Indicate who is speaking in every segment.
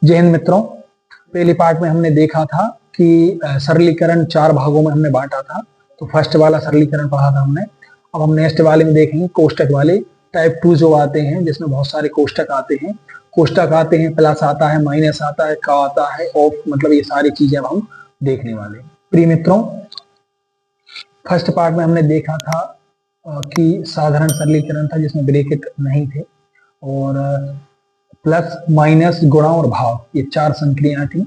Speaker 1: जय हिंद मित्रों। पहले पार्ट में हमने देखा था कि सरलीकरण 4 भागों में हमने बांटा था। तो फर्स्ट वाला सरलीकरण पढ़ा था हमने। अब हम नेक्स्ट वाले में देखेंगे कोष्टक वाले टाइप 2 जो आते हैं, जिसमें बहुत सारे कोष्टक आते हैं। कोष्टक आते हैं, प्लस आता है, माइनस आता है, का आता है, ऑफ, मतलब ये सारी चीजें अब हम देखने वाले हैं। प्रिय मित्रों, फर्स्ट पार्ट में हमने देखा था कि साधारण सरलीकरण था जिसमें ब्रैकेट नहीं थे, और प्लस, माइनस, गुणा और भाग, ये 4 संक्रियाएं थी।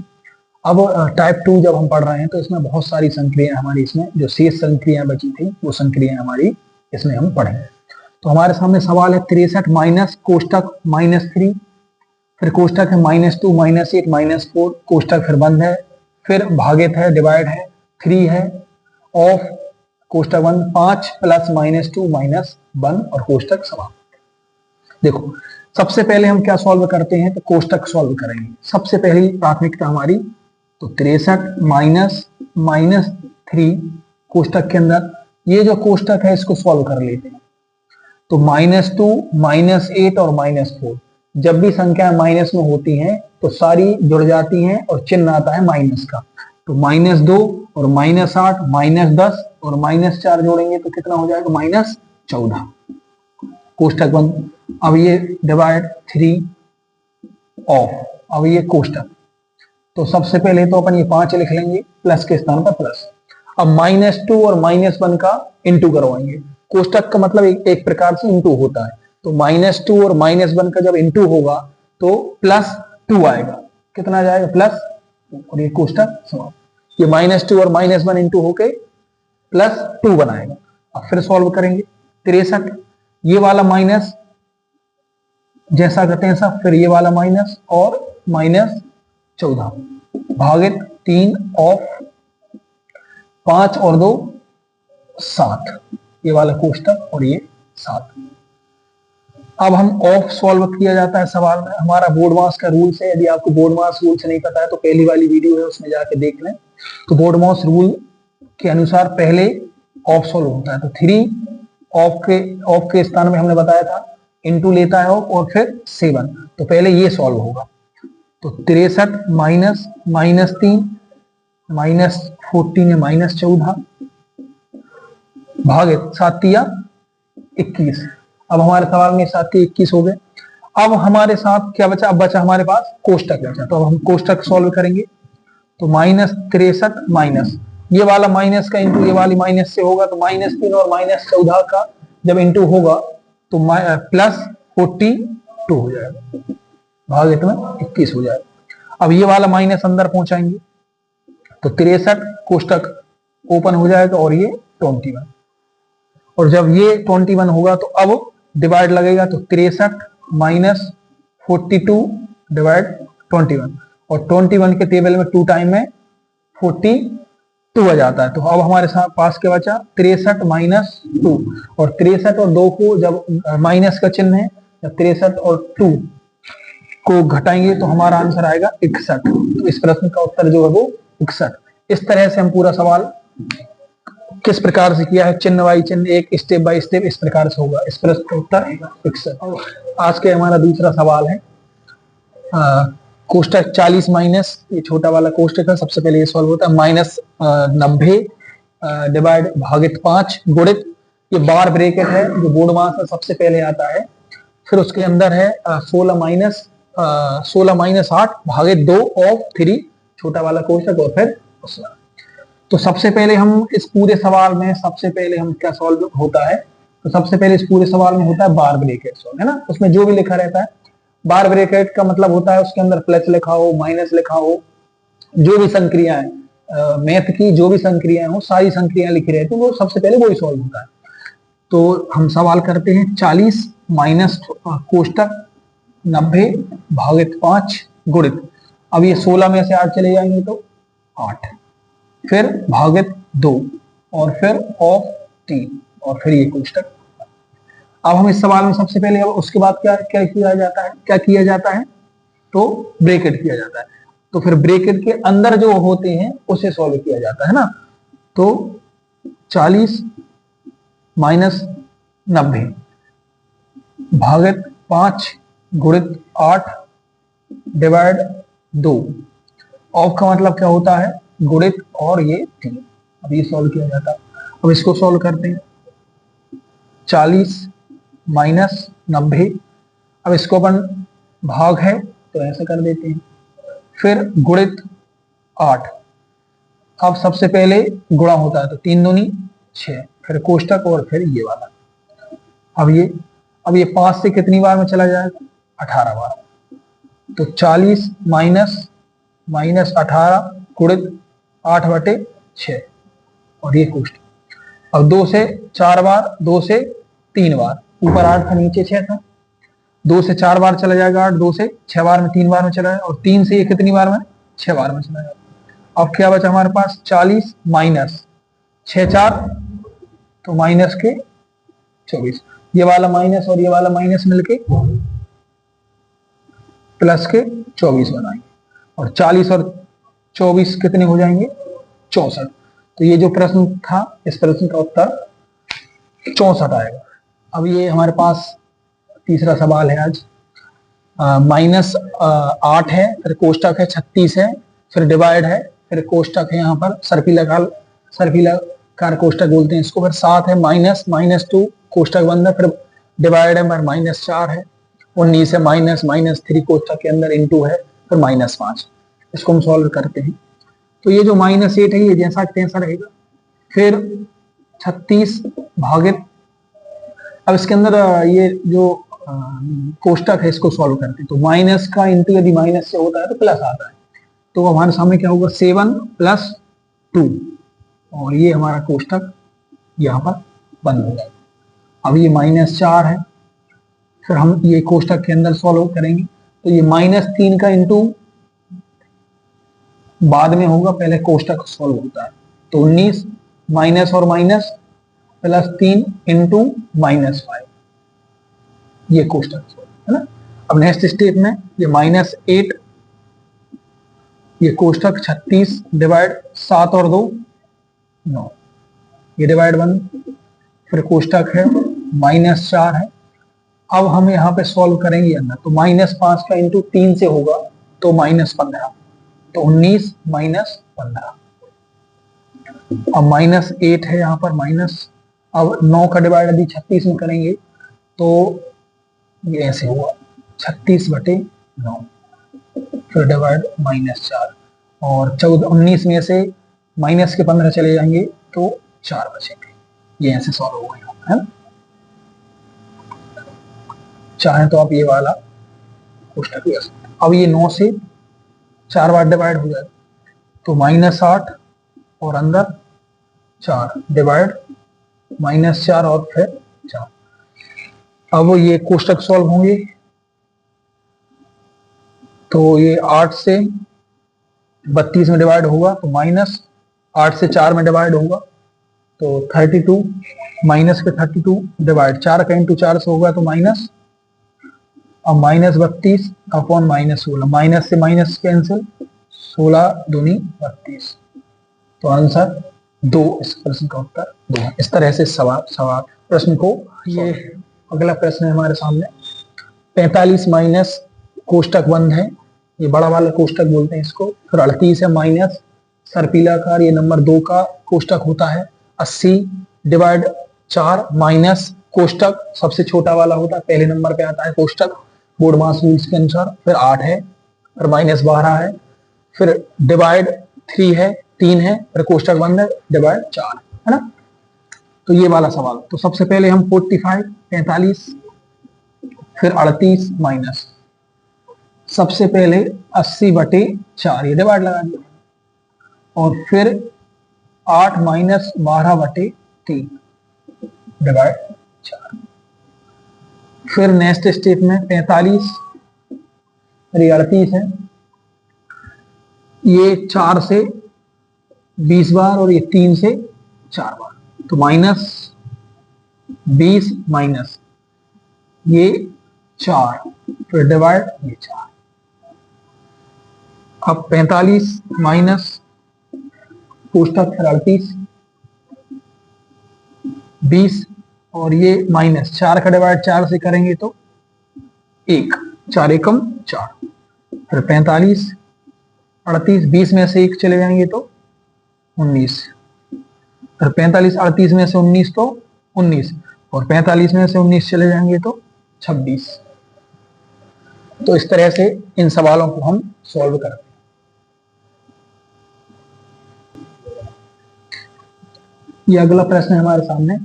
Speaker 1: अब टाइप 2 जब हम पढ़ रहे हैं तो इसमें बहुत सारी संक्रियाएं हमारी, इसमें जो शेष संक्रियाएं बची थी वो संक्रियाएं हमारी इसमें हम पढ़ेंगे। तो हमारे सामने सवाल है 63 माइनस कोष्टक -3, फिर कोष्टक है -2 -8 -4, कोष्टक फिर बंद है, फिर भागित है, डिवाइड है, 3 है, ऑफ कोष्टक बंद, 5 प्लस -2 -1 और कोष्टक समाप्त। देखो, सबसे पहले हम क्या सॉल्व करते हैं, तो कोष्टक सॉल्व करेंगे। सबसे पहली प्राथमिकता हमारी, तो 63 -3 कोष्टक के अंदर, ये जो कोष्टक है इसको सॉल्व कर लेते हैं। तो -2 -8 और -4, जब भी संख्या माइनस में होती हैं तो सारी जुड़ जाती हैं और चिन्ह आता है माइनस का। तो -2 और -8 -10 और -4 जोड़ेंगे तो कितना हो जाएगा, -14, कोष्टक बंद। अब ये डिवाइड 3 ऑफ, अब ये कोष्टक। तो सबसे पहले तो अपन ये 5 लिख लेंगे, प्लस के स्थान पर प्लस। अब -2 और -1 का इंटू करवाएंगे। कोष्टक का मतलब एक प्रकार से इंटू होता है। तो -2 और -1 का जब इंटू होगा तो +2 आएगा। कितना जाएगा, प्लस, और ये कोष्टक समाप्त। ये -2 और -1 इंटू होके +2 बनाएगा। अब फिर सॉल्व करेंगे। 63, ये वाला माइनस जैसा करते हैं सब, फिर ये वाला माइनस और -14 भागित 3 ऑफ 5 और 2 7, ये वाला कोष्टक और ये 7। अब हम ऑफ सॉल्व किया जाता है सवाल में, हमारा बोर्ड मास का रूल से। यदि आपको बोर्ड मास रूल से नहीं पता है तो पहली वाली वीडियो है उसमें जाके देख लें। तो बोर्ड मास रूल के अनुसार पहले ऑफ सॉल्व होता है। तो 3 ऑफ के स्थान में हमने बताया था इंटू लेता है ऑफ, और फिर 7। तो पहले ये सॉल्व होगा। तो 63 माइनस -3 -14 है -14 भागित 7 या 21। अब हमारे सवाल में 7 के 21 हो गए। अब हमारे साथ क्या बचा, अब बचा हमारे पास कोष्टक बचा। तो अब हम कोष्टक सॉल्व करेंगे। तो -63 माइनस, ये वाला माइनस का इंटू ये वाली माइनस से होगा, तो -3 और -14 का जब इंटू होगा तो +42 हो जाएगा, भागित में 21 हो जाएगा। अब ये वाला माइनस अंदर पहुंचाएंगे तो 63 कोष्टक ओपन हो जाएगा और ये 21, और जब ये 21 होगा तो अब डिवाइड लगेगा। तो 63 -42 डिवाइड 21, और 21 के टेबल में 2 टाइम में 42 आ जाता है। तो अब हमारे साथ पास क्या बचा, 63 -2, और 63 और 2 को जब माइनस का चिन्ह है, जब 63 और 2 को घटाएंगे तो हमारा आंसर आएगा 61। तो इस प्रश्न का उत्तर जो है वो 61। इस तरह से हम पूरा सवाल किस प्रकार से किया है, चिन्ह बाई चिन्ह, एक स्टेप बाय स्टेप, इस प्रकार से होगा। इस प्रश्न का उत्तर 61। आज के हमारा दूसरा सवाल है कोष्टक 40 माइनस, ये छोटा वाला कोष्टक है। सबसे पहले ये सॉल्व होता है -90 डिवाइड भागित 5 गुणित, ये बार ब्रैकेट है जो बोर्ड मास में सबसे पहले आता है। फिर उसके अंदर है 16 माइनस 8 भागित 2 ऑफ 3, छोटा वाला कोष्टक, और फिर उसका। तो सबसे पहले हम इस पूरे सवाल में क्या सॉल्व होता है, तो सबसे पहले इस पूरे सवाल में होता है बार ब्रैकेट सॉल्व, है ना। उसमें जो भी लिखा रहता है, बार ब्रैकेट का मतलब होता है उसके अंदर प्लस लिखा हो, माइनस लिखा हो, जो भी संक्रियाएं मैथ की जो भी संक्रियाएं हो, सारी संक्रियाएं लिखी रहती है, वो सबसे पहले वही सॉल्व होता है। तो हम सवाल करते हैं 40 माइनस कोष्टक 90 भागित 5 गुणित, अब ये 16 में से 8 चले जाएंगे तो 8, फिर भागित 2, और फिर ऑफ 3, और फिर ये कोष्टक। अब हम इस सवाल में सबसे पहले, अब उसके बाद क्या क्या किया जाता है, तो ब्रैकेट किया जाता है। तो फिर ब्रैकेट के अंदर जो होते हैं उसे सॉल्व किया जाता है ना। तो 40 माइनस 90 भागित 5 गुणित 8 डिवाइड 2। ऑफ का मतलब क्या होता है, गुणित और ये 3। अब ये सॉल्व किया जाता है। अब इसको सॉल्व करते हैं। 40 माइनस 90। अब इसको अपन भाग है तो ऐसे कर देते हैं, फिर गुणित 8। अब सबसे पहले गुणा होता है तो 3 दूनी 6, फिर कोष्टक और फिर ये वाला। अब ये 5 से कितनी बार में चला जाएगा, 18 बार। तो 40 माइनस 18 गुणित 8/6 और ये कोष्टक। अब 2 से 4 बार, 2 से 3 बार, ऊपर 8 था नीचे 6 था। 2 से 4 बार चला जाएगा 8, 2 से 6 बार में 3 बार में चला जाएगा, और 3 से ये कितनी बार में, 6 बार में चला जाएगा। अब क्या बचा हमारे पास, 40 माइनस 6 4, तो माइनस के 24। ये वाला माइनस और ये वाला माइनस मिलके प्लस के 24 बनाएंगे, और 40 और 24 कितने हो जाएंगे, 64। तो ये जो प्रश्न था, इस प्रश्न का उत्तर 64 आएगा। अब ये हमारे पास तीसरा सवाल है आज। माइनस 8 है, फिर कोष्टक है 36 है, फिर डिवाइड है, फिर कोष्टक है यहाँ पर सर्पिलाकार कोष्टक बोलते हैं इसको, फिर 7 है, -2 कोष्टक बंद है, फिर डिवाइड है, फिर -4 है, 19 है, -3 कोष्टक के अंदर इंटू है, फिर -5। इसको हम सॉल्व करते हैं। तो ये जो -8 है ये जैसा तैसा रहेगा, फिर 36 भागित, अब इसके अंदर ये जो कोष्टक है इसको सॉल्व करते हैं। तो माइनस का इंटू यदि माइनस से होता है तो प्लस आता है, तो हमारे सामने क्या होगा, 7 + 2, और ये हमारा कोष्टक यहाँ पर बंद हो जाएगा। अब ये -4 है, फिर हम ये कोष्टक के अंदर सॉल्व करेंगे, तो ये -3 का इंटू बाद में होगा, पहले कोष्टक सॉल्व होता है। तो 19 माइनस और माइनस +3 इंटू -5, ये कोष्टक है ना। अब नेक्स्ट स्टेप में ये -8, ये कोष्टक 36 डिवाइड 7 और 2 9, ये डिवाइड 1, फिर कोष्टक है -4 है। अब हम यहाँ पे सॉल्व करेंगे अंदर, तो -5 का इंटू 3 से होगा तो -15, तो 19 -15। अब -8 है यहाँ पर माइनस, अब 9 का डिवाइड यदि 36 में करेंगे तो ये ऐसे हुआ 36/9, फिर डिवाइड -4, और 19 में से माइनस के 15 चले जाएंगे तो 4 बचेंगे। ये ऐसे सॉल्व हो गया है। चाहे तो आप ये वाला कोष्टक ले सकते हैं। अब ये 9 से 4 बार डिवाइड हो जाए तो -8 और अंदर 4 डिवाइड -4 और फिर 4। अब ये कोष्टक सॉल्व होंगे तो ये 8 से 32 में डिवाइड होगा तो -8 से 4 में डिवाइड होगा तो 32, माइनस के 32 डिवाइड 4 का इंटू 4 से होगा तो माइनस, अब -32 अपॉन -16, माइनस से माइनस कैंसिल, 16 दूनी 32, तो आंसर 2, इस प्रश्न का उत्तर 2 है। इस तरह से सवाल प्रश्न को। ये अगला प्रश्न है हमारे सामने, 45 माइनस कोष्टक बंद है, ये बड़ा वाला कोष्टक बोलते हैं इसको, फिर 38 है माइनस सर्पिलाकार, ये नंबर 2 का कोष्टक होता है, 80 डिवाइड 4 माइनस कोष्टक सबसे छोटा वाला होता है, पहले नंबर पे आता है कोष्टक बोर्ड मास रूल्स के अनुसार, फिर 8 है, फिर -12 है, फिर डिवाइड 3 है, 3 है, फिर कोष्टक बंद है, डिवाइड 4 है ना। तो ये वाला सवाल, तो सबसे पहले हम 45 फिर 38 माइनस, सबसे पहले 80/4 ये डिवाइड लगा दिया, और फिर 8 माइनस 12/3 डिवाइड 4, फिर नेक्स्ट स्टेप में 45 फिर 38 है, ये 4 से 20 बार और ये 3 से 4 बार, तो -20 माइनस ये 4 फिर डिवाइड ये 4। अब 45 माइनस कोष्टक फिर 38 20 और ये माइनस 4 का डिवाइड 4 से करेंगे तो 1, 4 एकम 4, फिर 45 38, 20 में से 1 चले जाएंगे तो 19, और 45, 38 में से 19 तो 19, और 45 में से 19 चले जाएंगे तो 26। तो इस तरह से इन सवालों को हम सॉल्व करते हैं। ये अगला प्रश्न है हमारे सामने,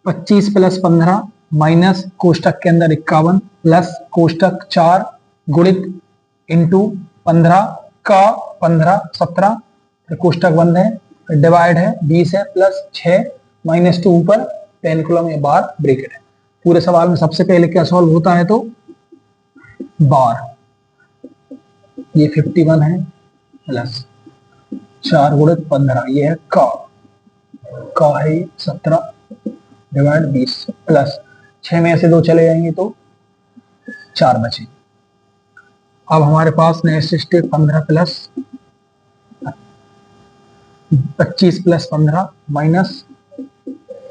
Speaker 1: 25 + 15 माइनस कोष्टक के अंदर 51 प्लस कोष्टक 4 गुणित इंटू 15 का 15 17, फिर कोष्टक बंद है, फिर डिवाइड है 20 है, प्लस 6 -2 ऊपर 10 कॉलम या बार ब्रैकेट है। पूरे सवाल में सबसे पहले क्या सॉल्व होता है तो बार, ये 51 है प्लस 4 गुणित 15, ये है का है 17 डिवाइड 20, प्लस 6 में से 2 चले जाएंगे तो 4 बचे। अब हमारे पास नेक्स्ट स्टेप 25 + 15 माइनस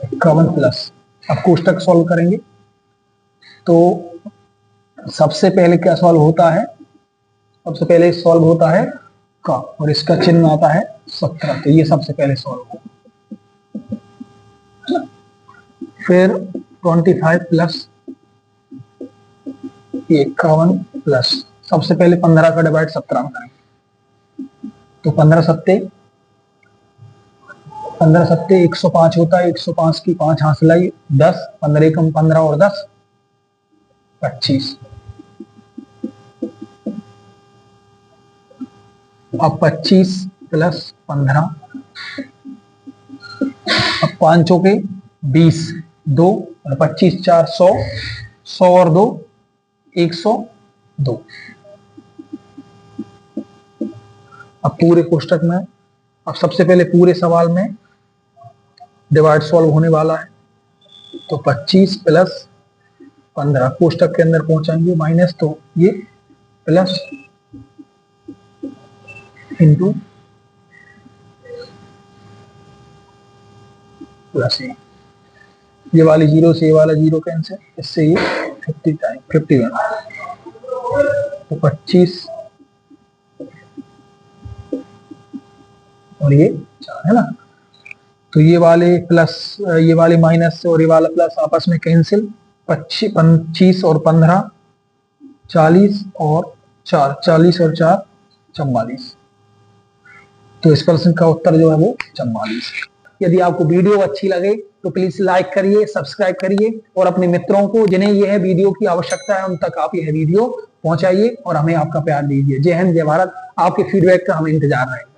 Speaker 1: 51 प्लस, अब कोष्टक सॉल्व करेंगे तो सबसे पहले क्या सॉल्व होता है, सबसे पहले सॉल्व होता है का, और इसका चिन्ह आता है 17, तो ये सबसे पहले सॉल्व होगा। फिर 25 प्लस 51 प्लस, सबसे पहले 15 का डिवाइड 17 में करेंगे तो 15 सत्ते 105 होता है, 105 की 5 हासिल आई 10, 15 कम 15 और 10 25। अब 25 + 15, अब 5 के 20, 2 और 25 4 100, 100 और 2 102। अब पूरे कोष्टक में, अब सबसे पहले पूरे सवाल में डिवाइड सॉल्व होने वाला है तो 25 + 15 कोष्टक के अंदर पहुंचाएंगे माइनस, तो ये प्लस इंटू प्लस, ये वाली 0 से ये वाला 0 कैंसिल, इससे ये 50 टाइम 51, तो 25 और ये 4 है ना, तो ये वाले प्लस ये वाले माइनस और ये वाला प्लस आपस में कैंसिल, 25 और 15 40 और 4 40 और 4 44, तो इस प्रश्न का उत्तर जो है वो 44। यदि आपको वीडियो अच्छी लगे तो प्लीज लाइक करिए, सब्सक्राइब करिए और अपने मित्रों को जिन्हें यह वीडियो की आवश्यकता है उन तक आप यह वीडियो पहुंचाइए और हमें आपका प्यार दीजिए। जय हिंद, जय भारत। आपके फीडबैक का हमें इंतजार रहेगा।